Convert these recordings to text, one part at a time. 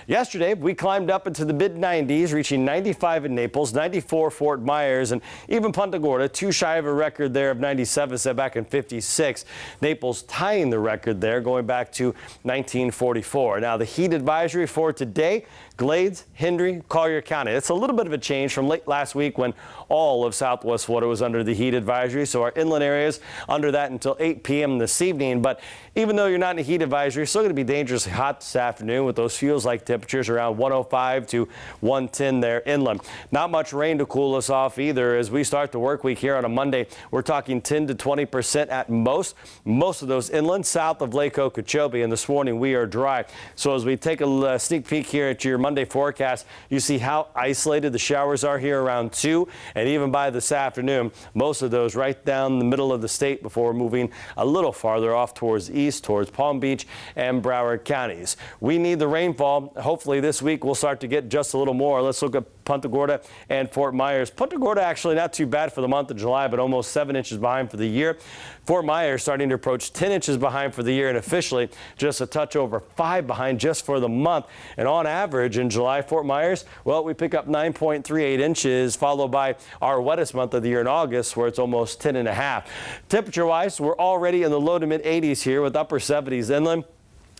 Yesterday, we climbed up into the mid-90s, reaching 95 in Naples, 94 Fort Myers, and even Punta Gorda, too shy of a record there of 97 set back in 56. Naples tying the record there, going back to 1944. Now, the heat advisory for today, Glades, Hendry, Collier County. It's a little bit of a change from late last week when all of Southwest Florida was under the heat advisory. So our inland areas under that until 8 p.m. this evening. But even though you're not in a heat advisory, you're still going to be dangerously hot this afternoon with those feels-like temperatures around 105 to 110 there inland. Not much rain to cool us off either as we start the work week here on a Monday. We're talking 10 to 20% at most. Most of those inland south of Lake Okeechobee. And this morning we are dry. So as we take a sneak peek here at your Monday forecast, you see how isolated the showers are here around 2, and even by this afternoon, most of those right down the middle of the state before moving a little farther off towards the east, towards Palm Beach and Broward counties. We need the rainfall. Hopefully this week we'll start to get just a little more. Let's look at Punta Gorda and Fort Myers. Punta Gorda actually not too bad for the month of July, but almost 7 inches behind for the year. Fort Myers starting to approach 10 inches behind for the year, and officially just a touch over 5 behind just for the month. And on average in July, Fort Myers, well, we pick up 9.38 inches, followed by our wettest month of the year in August, where it's almost 10.5. Temperature-wise, we're already in the low to mid 80s here with upper 70s inland.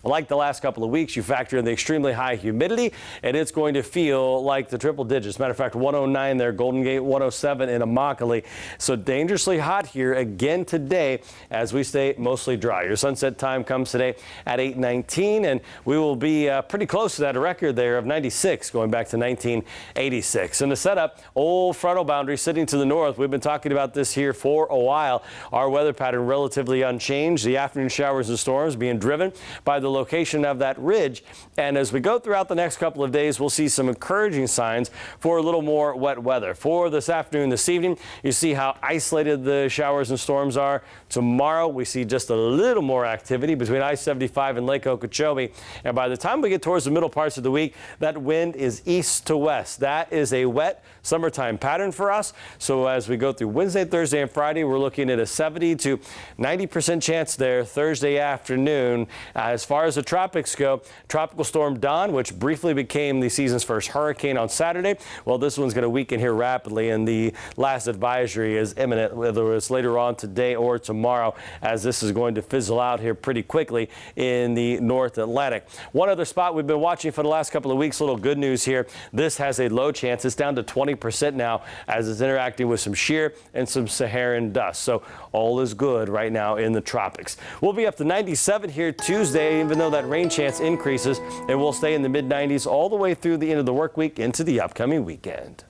Like the last couple of weeks, you factor in the extremely high humidity, and it's going to feel like the triple digits. Matter of fact, 109 there, Golden Gate, 107 in Immokalee. So dangerously hot here again today as we stay mostly dry. Your sunset time comes today at 8:19, and we will be pretty close to that record there of 96 going back to 1986. And the setup, old frontal boundary sitting to the north. We've been talking about this here for a while. Our weather pattern relatively unchanged. The afternoon showers and storms being driven by the location of that ridge, and as we go throughout the next couple of days, we'll see some encouraging signs for a little more wet weather. For this afternoon, this evening, you see how isolated the showers and storms are. Tomorrow, we see just a little more activity between I-75 and Lake Okeechobee, and by the time we get towards the middle parts of the week, that wind is east to west. That is a wet summertime pattern for us. So as we go through Wednesday, Thursday, and Friday, we're looking at a 70 to 90% chance there Thursday afternoon. As far as the tropics go, Tropical Storm Don, which briefly became the season's first hurricane on Saturday, well, this one's going to weaken here rapidly, and the last advisory is imminent, whether it's later on today or tomorrow, as this is going to fizzle out here pretty quickly in the North Atlantic. One other spot we've been watching for the last couple of weeks, a little good news here. This has a low chance. It's down to 20% now as it's interacting with some shear and some Saharan dust. So all is good right now in the tropics. We'll be up to 97 here Tuesday, even though that rain chance increases, and we'll stay in the mid-90s all the way through the end of the work week into the upcoming weekend.